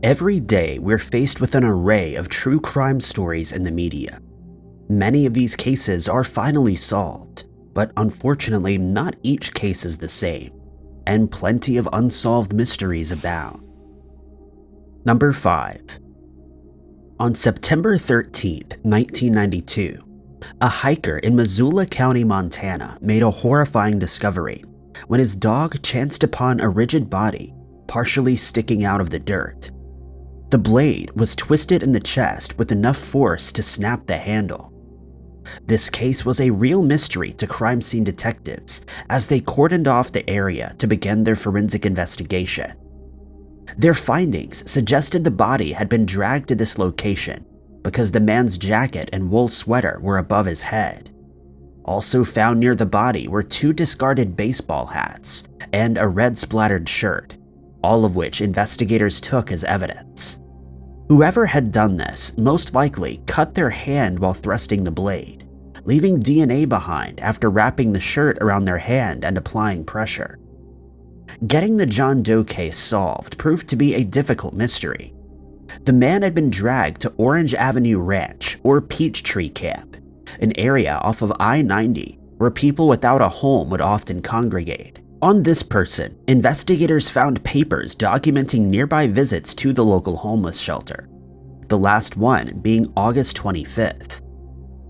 Every day, we're faced with an array of true crime stories in the media. Many of these cases are finally solved, but unfortunately, not each case is the same, and plenty of unsolved mysteries abound. Number 5. On September 13, 1992, a hiker in Missoula County, Montana made a horrifying discovery when his dog chanced upon a rigid body partially sticking out of the dirt. The blade was twisted in the chest with enough force to snap the handle. This case was a real mystery to crime scene detectives as they cordoned off the area to begin their forensic investigation. Their findings suggested the body had been dragged to this location because the man's jacket and wool sweater were above his head. Also found near the body were 2 discarded baseball hats and a red splattered shirt, all of which investigators took as evidence. Whoever had done this most likely cut their hand while thrusting the blade, leaving DNA behind after wrapping the shirt around their hand and applying pressure. Getting the John Doe case solved proved to be a difficult mystery. The man had been dragged to Orange Avenue Ranch or Peachtree Camp, an area off of I-90 where people without a home would often congregate. On this person, investigators found papers documenting nearby visits to the local homeless shelter, the last one being August 25th.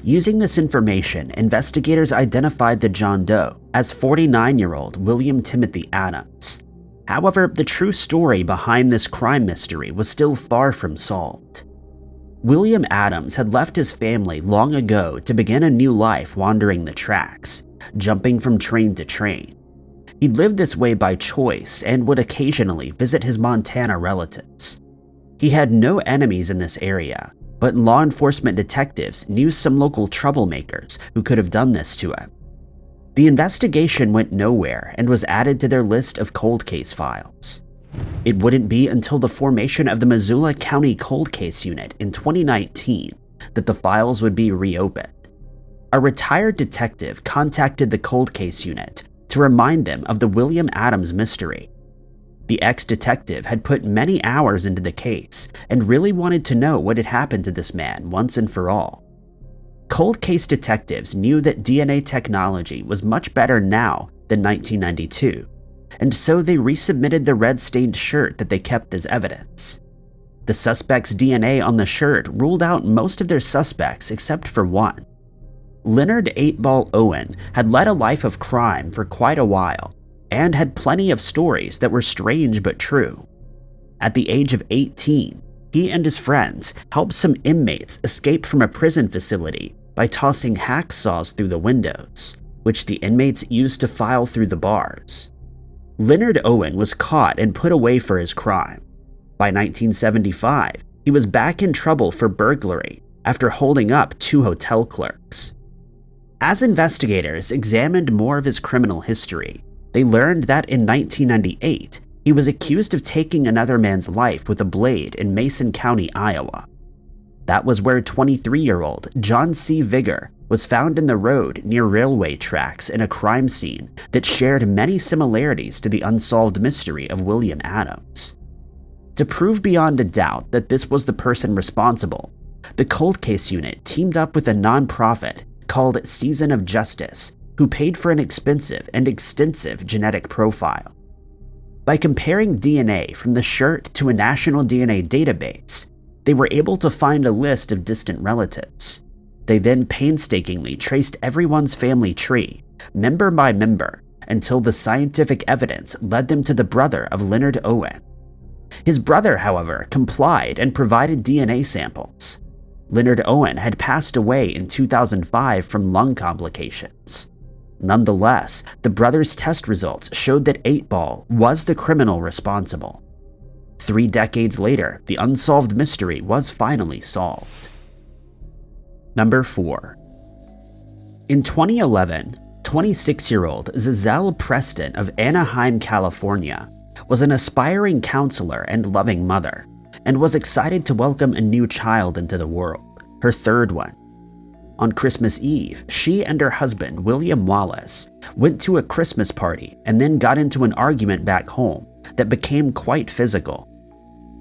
Using this information, investigators identified the John Doe as 49-year-old William Timothy Adams. However, the true story behind this crime mystery was still far from solved. William Adams had left his family long ago to begin a new life wandering the tracks, jumping from train to train. He lived this way by choice and would occasionally visit his Montana relatives. He had no enemies in this area, but law enforcement detectives knew some local troublemakers who could have done this to him. The investigation went nowhere and was added to their list of cold case files. It wouldn't be until the formation of the Missoula County Cold Case Unit in 2019 that the files would be reopened. A retired detective contacted the Cold Case Unit to remind them of the William Adams mystery. The ex-detective had put many hours into the case and really wanted to know what had happened to this man once and for all. Cold case detectives knew that DNA technology was much better now than 1992, and so they resubmitted the red-stained shirt that they kept as evidence. The suspect's DNA on the shirt ruled out most of their suspects except for one. Leonard 8-Ball Owen had led a life of crime for quite a while and had plenty of stories that were strange but true. At the age of 18, he and his friends helped some inmates escape from a prison facility by tossing hacksaws through the windows, which the inmates used to file through the bars. Leonard Owen was caught and put away for his crime. By 1975, he was back in trouble for burglary after holding up 2 hotel clerks. As investigators examined more of his criminal history, they learned that in 1998, he was accused of taking another man's life with a blade in Mason County, Iowa. That was where 23-year-old John C. Vigor was found in the road near railway tracks in a crime scene that shared many similarities to the unsolved mystery of William Adams. To prove beyond a doubt that this was the person responsible, the Cold Case Unit teamed up with a nonprofit called Season of Justice, who paid for an expensive and extensive genetic profile. By comparing DNA from the shirt to a national DNA database, they were able to find a list of distant relatives. They then painstakingly traced everyone's family tree, member by member, until the scientific evidence led them to the brother of Leonard Owen. His brother, however, complied and provided DNA samples. Leonard Owen had passed away in 2005 from lung complications. Nonetheless, the brothers' test results showed that 8-Ball was the criminal responsible. 3 decades later, the unsolved mystery was finally solved. Number 4. In 2011, 26-year-old Giselle Preston of Anaheim, California, was an aspiring counselor and loving mother, and was excited to welcome a new child into the world, her 3rd one. On Christmas Eve, she and her husband, William Wallace, went to a Christmas party and then got into an argument back home that became quite physical.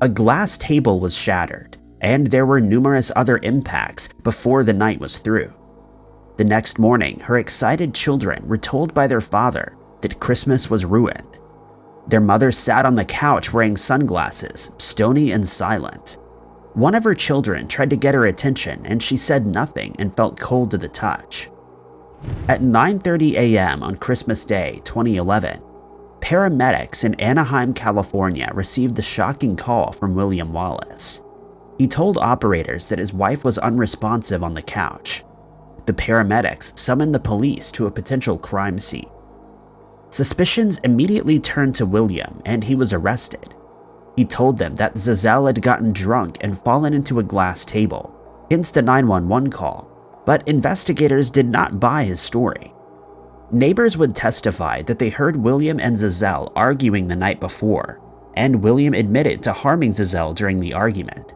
A glass table was shattered, and there were numerous other impacts before the night was through. The next morning, her excited children were told by their father that Christmas was ruined. Their mother sat on the couch wearing sunglasses, stony and silent. One of her children tried to get her attention, and she said nothing and felt cold to the touch. At 9:30 a.m. on Christmas Day 2011, paramedics in Anaheim, California received the shocking call from William Wallace. He told operators that his wife was unresponsive on the couch. The paramedics summoned the police to a potential crime scene. Suspicions immediately turned to William, and he was arrested. He told them that Zazelle had gotten drunk and fallen into a glass table, hence the 911 call, but investigators did not buy his story. Neighbors would testify that they heard William and Zazelle arguing the night before, and William admitted to harming Zazelle during the argument.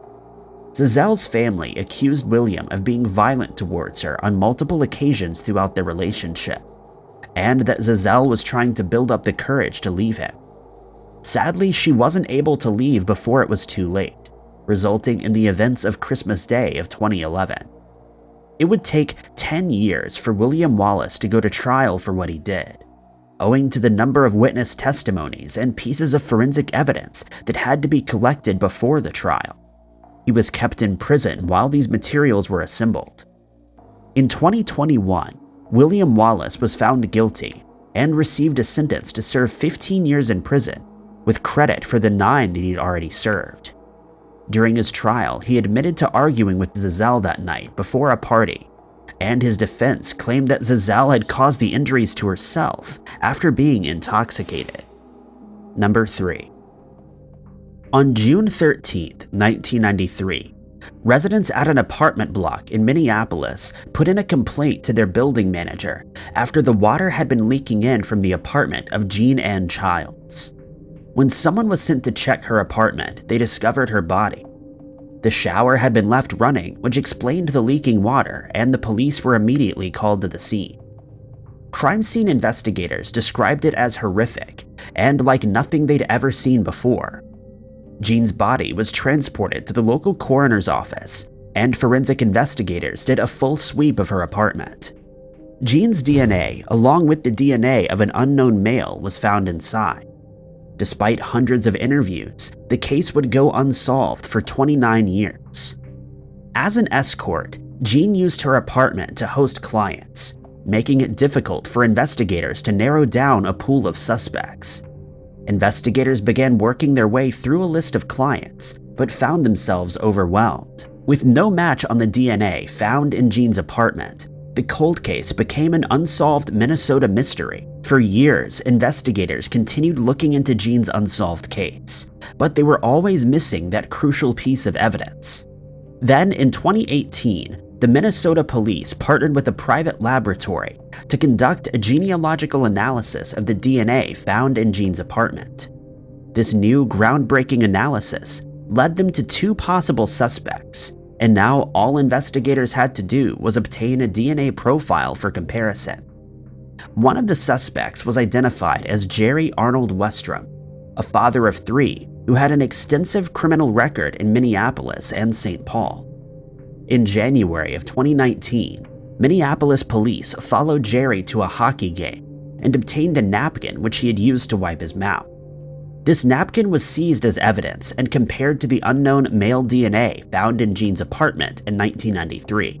Zazelle's family accused William of being violent towards her on multiple occasions throughout their relationship, and that Zazelle was trying to build up the courage to leave him. Sadly, she wasn't able to leave before it was too late, resulting in the events of Christmas Day of 2011. It would take 10 years for William Wallace to go to trial for what he did, owing to the number of witness testimonies and pieces of forensic evidence that had to be collected before the trial. He was kept in prison while these materials were assembled. In 2021, William Wallace was found guilty and received a sentence to serve 15 years in prison, with credit for the 9 that he'd already served. During his trial, he admitted to arguing with Zazelle that night before a party, and his defense claimed that Zazelle had caused the injuries to herself after being intoxicated. Number 3. On June 13, 1993, residents at an apartment block in Minneapolis put in a complaint to their building manager after the water had been leaking in from the apartment of JEANNE Childs. When someone was sent to check her apartment, they discovered her body. The shower had been left running, which explained the leaking water, and the police were immediately called to the scene. Crime scene investigators described it as horrific and like nothing they'd ever seen before. Jeanne's body was transported to the local coroner's office, and forensic investigators did a full sweep of her apartment. Jeanne's DNA, along with the DNA of an unknown male, was found inside. Despite hundreds of interviews, the case would go unsolved for 29 years. As an escort, Jeanne used her apartment to host clients, making it difficult for investigators to narrow down a pool of suspects. Investigators began working their way through a list of clients, but found themselves overwhelmed. With no match on the DNA found in Jeanne's apartment, the cold case became an unsolved Minnesota mystery. For years, investigators continued looking into Jeanne's unsolved case, but they were always missing that crucial piece of evidence. Then, in 2018, the Minnesota police partnered with a private laboratory to conduct a genealogical analysis of the DNA found in Jeanne's apartment. This new groundbreaking analysis led them to 2 possible suspects, and now all investigators had to do was obtain a DNA profile for comparison. One of the suspects was identified as Jerry Arnold WESTROM, a father of 3 who had an extensive criminal record in Minneapolis and St. Paul. In January of 2019, Minneapolis police followed Jerry to a hockey game and obtained a napkin which he had used to wipe his mouth. This napkin was seized as evidence and compared to the unknown male DNA found in Jeanne's apartment in 1993.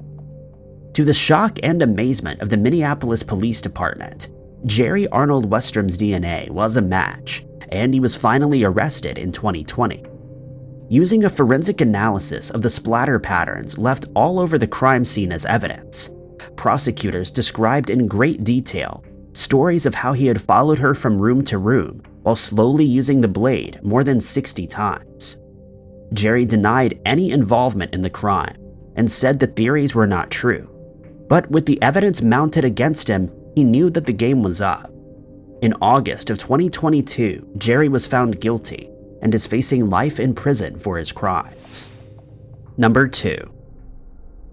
To the shock and amazement of the Minneapolis Police Department, Jerry Arnold WESTROM's DNA was a match, and he was finally arrested in 2020. Using a forensic analysis of the splatter patterns left all over the crime scene as evidence, prosecutors described in great detail stories of how he had followed her from room to room while slowly using the blade more than 60 times. Jerry denied any involvement in the crime and said the theories were not true. But with the evidence mounted against him, he knew that the game was up. In August of 2022, Jerry was found guilty and is facing life in prison for his crimes. Number 2.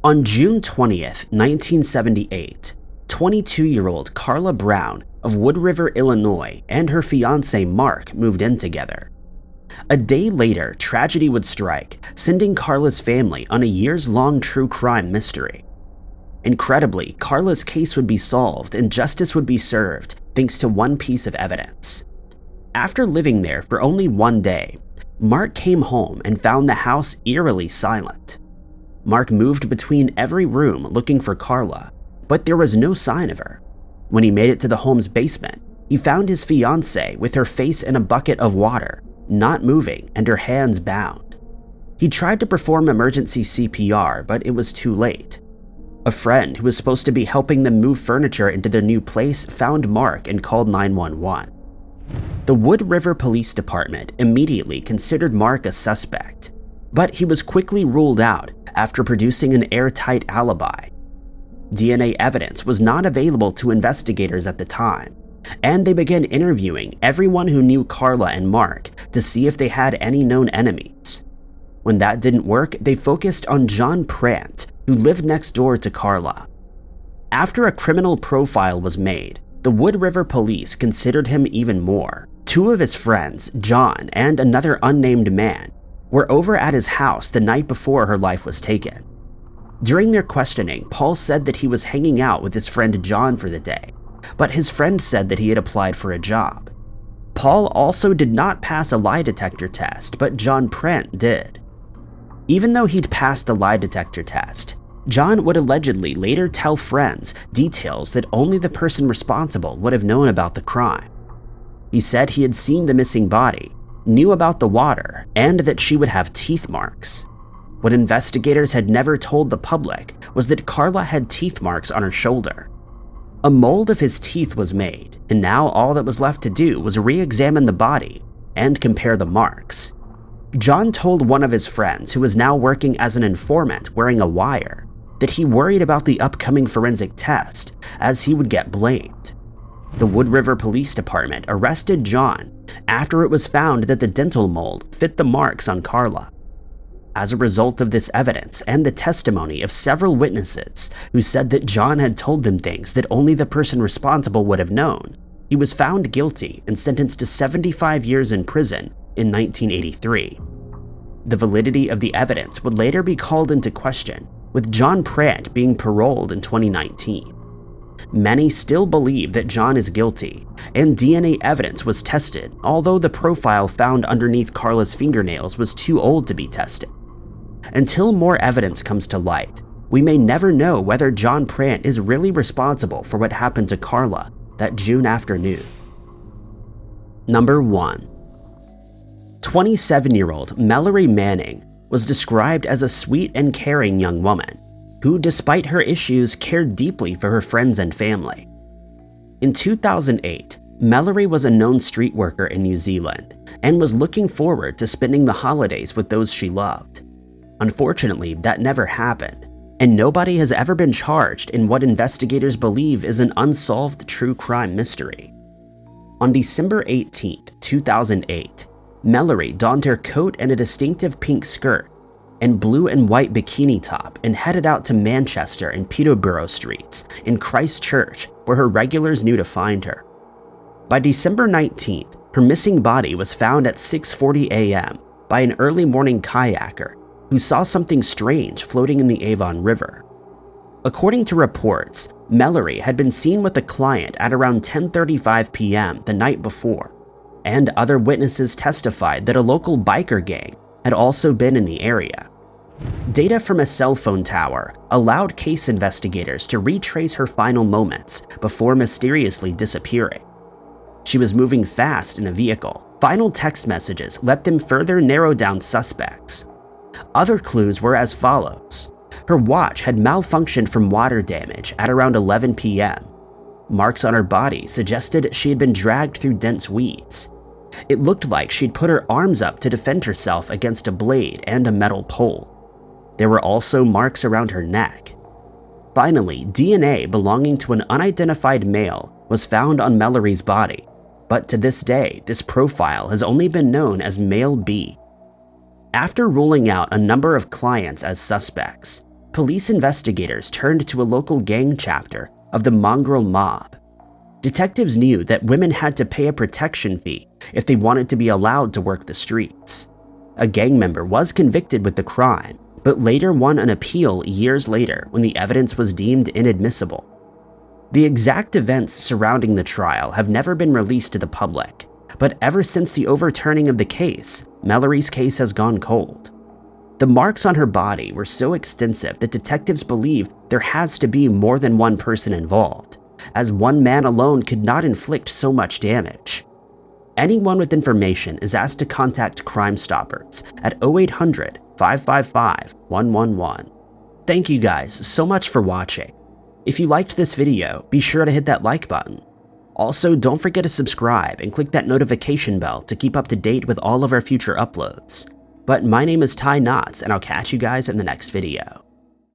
On June 20th, 1978, 22-year-old Carla Brown of Wood River, Illinois, and her fiancé Mark moved in together. A day later, tragedy would strike, sending Carla's family on a years-long true crime mystery. Incredibly, Carla's case would be solved and justice would be served thanks to one piece of evidence. After living there for only one day, Mark came home and found the house eerily silent. Mark moved between every room looking for Carla, but there was no sign of her. When he made it to the home's basement, he found his fiancée with her face in a bucket of water, not moving and her hands bound. He tried to perform emergency CPR, but it was too late. A friend who was supposed to be helping them move furniture into their new place found Mark and called 911. The Wood River Police Department immediately considered Mark a suspect, but he was quickly ruled out after producing an airtight alibi. DNA evidence was not available to investigators at the time, and they began interviewing everyone who knew Carla and Mark to see if they had any known enemies. When that didn't work, they focused on John Prant, who lived next door to Carla. After a criminal profile was made, the Wood River police considered him even more. Two of his friends, John and another unnamed man, were over at his house the night before her life was taken. During their questioning, Paul said that he was hanging out with his friend John for the day, but his friend said that he had applied for a job. Paul also did not pass a lie detector test, but John Prant did. Even though he'd passed the lie detector test, John would allegedly later tell friends details that only the person responsible would have known about the crime. He said he had seen the missing body, knew about the water, and that she would have teeth marks. What investigators had never told the public was that Carla had teeth marks on her shoulder. A mold of his teeth was made, and now all that was left to do was re-examine the body and compare the marks. John told one of his friends, who was now working as an informant wearing a wire, that he worried about the upcoming forensic test, as he would get blamed. The Wood River Police Department arrested John after it was found that the dental mold fit the marks on Carla. As a result of this evidence and the testimony of several witnesses who said that John had told them things that only the person responsible would have known, he was found guilty and sentenced to 75 years in prison in 1983. The validity of the evidence would later be called into question, with John Prant being paroled in 2019. Many still believe that John is guilty, and DNA evidence was tested, although the profile found underneath Carla's fingernails was too old to be tested. Until more evidence comes to light, we may never know whether John Prant is really responsible for what happened to Carla that June afternoon. Number 1. 27-year-old Mallory Manning was described as a sweet and caring young woman who, despite her issues, cared deeply for her friends and family. In 2008, Mallory was a known street worker in New Zealand and was looking forward to spending the holidays with those she loved. Unfortunately, that never happened, and nobody has ever been charged in what investigators believe is an unsolved true crime mystery. On December 18, 2008, Mallory donned her coat and a distinctive pink skirt and blue and white bikini top and headed out to Manchester and Peterborough streets in Christchurch, where her regulars knew to find her. By December 19th, her missing body was found at 6:40 a.m. by an early morning kayaker who saw something strange floating in the Avon River. According to reports, Mallory had been seen with a client at around 10:35 p.m. the night before, and other witnesses testified that a local biker gang had also been in the area. Data from a cell phone tower allowed case investigators to retrace her final moments before mysteriously disappearing. She was moving fast in a vehicle. Final text messages let them further narrow down suspects. Other clues were as follows. Her watch had malfunctioned from water damage at around 11 p.m. Marks on her body suggested she had been dragged through dense weeds. It looked like she'd put her arms up to defend herself against a blade and a metal pole. There were also marks around her neck. Finally, DNA belonging to an unidentified male was found on Mallory's body, but to this day, this profile has only been known as Male B. After ruling out a number of clients as suspects, police investigators turned to a local gang chapter of the Mongrel Mob. Detectives knew that women had to pay a protection fee if they wanted to be allowed to work the streets. A gang member was convicted with the crime, but later won an appeal years later when the evidence was deemed inadmissible. The exact events surrounding the trial have never been released to the public, but ever since the overturning of the case, Mallory's case has gone cold. The marks on her body were so extensive that detectives believe there has to be more than one person involved, as one man alone could not inflict so much damage. Anyone with information is asked to contact Crime Stoppers at 0800-555-111. Thank you guys so much for watching. If you liked this video, be sure to hit that like button. Also, don't forget to subscribe and click that notification bell to keep up to date with all of our future uploads. But my name is Ty Knotts, and I'll catch you guys in the next video.